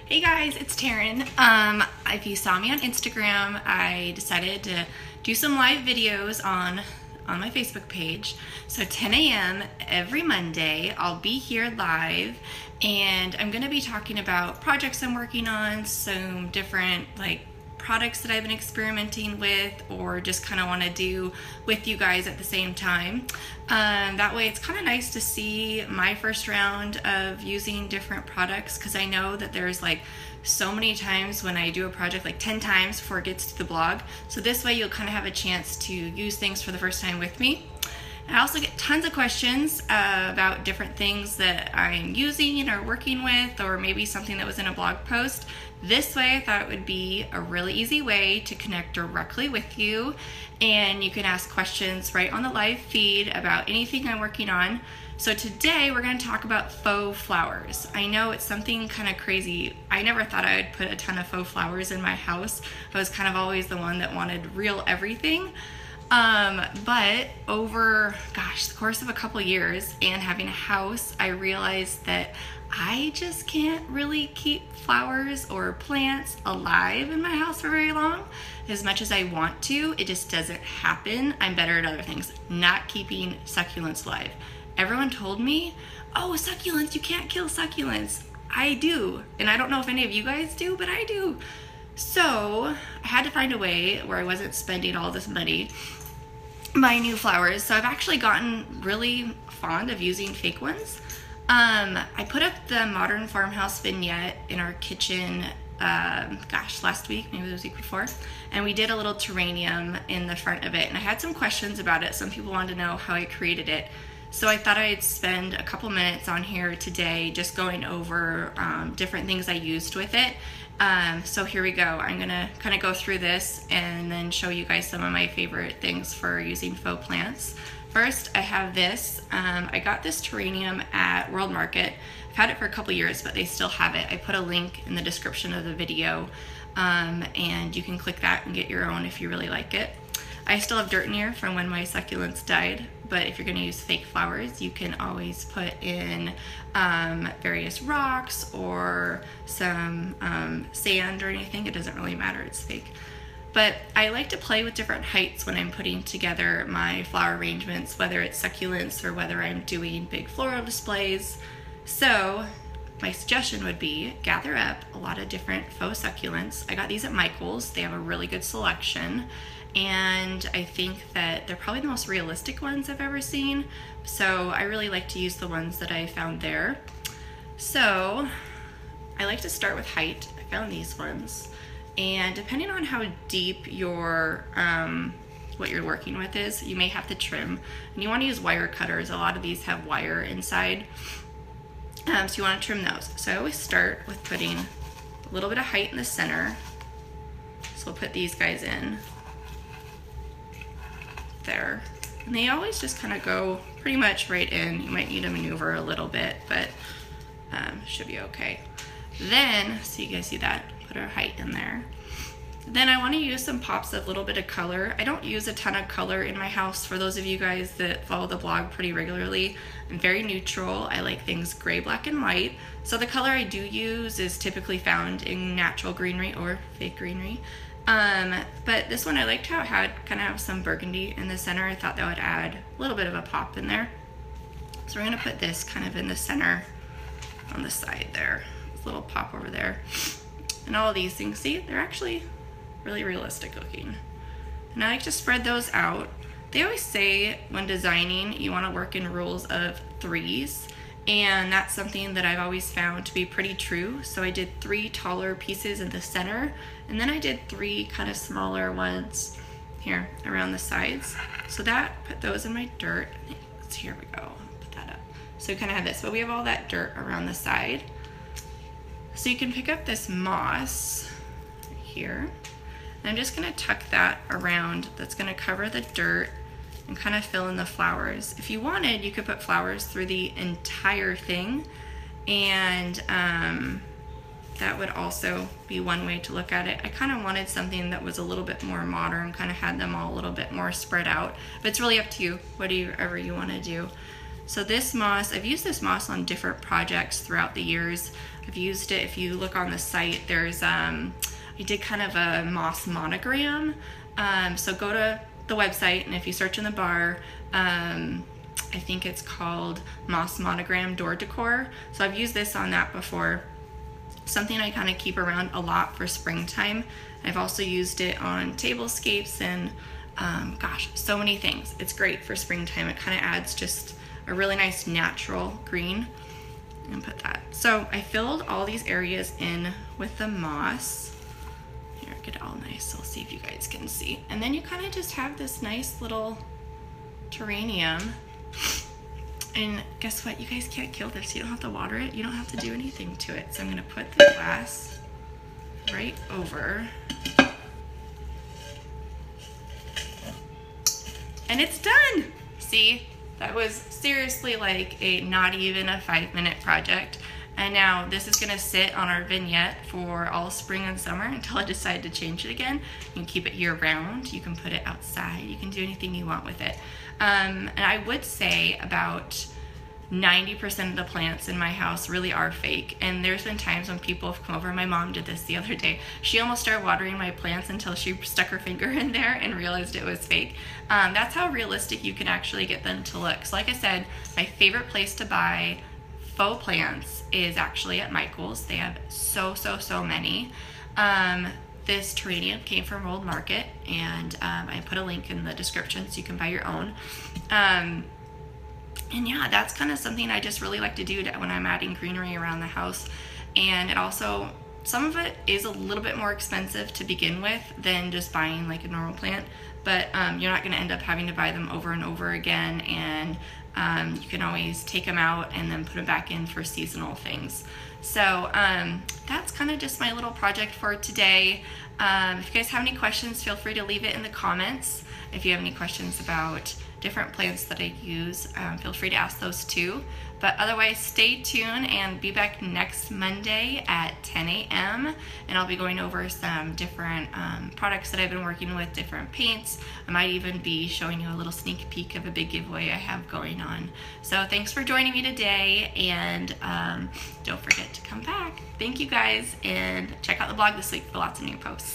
Hey guys, it's Taryn. If you saw me on Instagram, I decided to do some live videos on my Facebook page. So 10 a.m. every Monday, I'll be here live, and I'm going to be talking about projects I'm working on, some different products that I've been experimenting with, or just kind of want to do with you guys at the same time. That way it's kind of nice to see my first round of using different products, because I know that there's so many times when I do a project 10 times before it gets to the blog. So this way you'll kind of have a chance to use things for the first time with me. I also get tons of questions about different things that I'm using or working with, or maybe something that was in a blog post. This way I thought it would be a really easy way to connect directly with you, and you can ask questions right on the live feed about anything I'm working on. So today we're going to talk about faux flowers. I know it's something kind of crazy. I never thought I would put a ton of faux flowers in my house. I was kind of always the one that wanted real everything. But over, the course of a couple years and having a house, I realized that I just can't really keep flowers or plants alive in my house for very long. As much as I want to, it just doesn't happen. I'm better at other things, not keeping succulents alive. Everyone told me, oh, succulents, you can't kill succulents. I do, and I don't know if any of you guys do, but I do. So I had to find a way where I wasn't spending all this money buying new flowers. So I've actually gotten really fond of using fake ones. I put up the Modern Farmhouse vignette in our kitchen, last week, maybe the week before, and we did a little terrarium in the front of it, and I had some questions about it. Some people wanted to know how I created it. So I thought I'd spend a couple minutes on here today just going over different things I used with it. So here we go. I'm gonna kind of go through this and then show you guys some of my favorite things for using faux plants. First, I have this. I got this terrarium at World Market. I've had it for a couple years, but they still have it. I put a link in the description of the video, and you can click that and get your own if you really like it. I still have dirt in here from when my succulents died, but if you're going to use fake flowers, you can always put in various rocks or some sand or anything. It doesn't really matter, it's fake. But I like to play with different heights when I'm putting together my flower arrangements, whether it's succulents or whether I'm doing big floral displays. So my suggestion would be gather up a lot of different faux succulents. I got these at Michael's. They have a really good selection, and I think that they're probably the most realistic ones I've ever seen. So I really like to use the ones that I found there. So I like to start with height. I found these ones. And depending on how deep your what you're working with is, you may have to trim. And you want to use wire cutters. A lot of these have wire inside. So you want to trim those. So I always start with putting a little bit of height in the center. So we'll put these guys in there. And they always just kind of go pretty much right in. You might need to maneuver a little bit, but should be okay. Then, so you guys see that, put our height in there. Then I want to use some pops of a little bit of color. I don't use a ton of color in my house. For those of you guys that follow the blog pretty regularly, I'm very neutral. I like things gray, black, and white. So the color I do use is typically found in natural greenery or fake greenery. But this one I liked how it had kind of have some burgundy in the center. I thought that would add a little bit of a pop in there. So we're going to put this kind of in the center on the side there. This little pop over there. And all of these things, see, they're actually really realistic looking. And I like to spread those out. They always say when designing you want to work in rules of threes, and that's something that I've always found to be pretty true. So I did 3 taller pieces in the center, and then I did 3 kind of smaller ones here around the sides. So that, put those in my dirt. Here we go, put that up. So we kind of have this, but we have all that dirt around the side. So you can pick up this moss right here, and I'm just going to tuck that around. That's going to cover the dirt and kind of fill in the flowers. If you wanted, you could put flowers through the entire thing, and that would also be one way to look at it. I kind of wanted something that was a little bit more modern, kind of had them all a little bit more spread out, but it's really up to you, whatever you want to do. So this moss, I've used this moss on different projects throughout the years. I've used it, if you look on the site, there's, I did kind of a moss monogram. So go to the website, and if you search in the bar, I think it's called Moss Monogram Door Decor. So I've used this on that before. Something I kind of keep around a lot for springtime. I've also used it on tablescapes and gosh, so many things. It's great for springtime. It kind of adds just a really nice natural green. And put that. So I filled all these areas in with the moss. Here, get it all nice. So I'll see if you guys can see. And then you kind of just have this nice little terrarium. And guess what? You guys can't kill this. You don't have to water it. You don't have to do anything to it. So I'm going to put the glass right over. And it's done. See? That was seriously like not even a 5-minute project. And now this is gonna sit on our vignette for all spring and summer until I decide to change it again. You can keep it year round. You can put it outside. You can do anything you want with it. And I would say about 90% of the plants in my house really are fake. And there's been times when people have come over. My mom did this the other day. She almost started watering my plants until she stuck her finger in there and realized it was fake. That's how realistic you can actually get them to look. So like I said, my favorite place to buy faux plants is actually at Michael's. They have so many. This terrarium came from World Market, and I put a link in the description so you can buy your own. And yeah, that's kind of something I just really like to do when I'm adding greenery around the house. And it also, some of it is a little bit more expensive to begin with than just buying like a normal plant, but you're not going to end up having to buy them over and over again. And you can always take them out and then put them back in for seasonal things. So that's kind of just my little project for today. If you guys have any questions, feel free to leave it in the comments. If you have any questions about different plants that I use, feel free to ask those too. But otherwise, stay tuned and be back next Monday at 10 a.m. and I'll be going over some different products that I've been working with, different paints. I might even be showing you a little sneak peek of a big giveaway I have going on. So thanks for joining me today, and don't forget to come back. Thank you guys, and check out the blog this week for lots of new posts.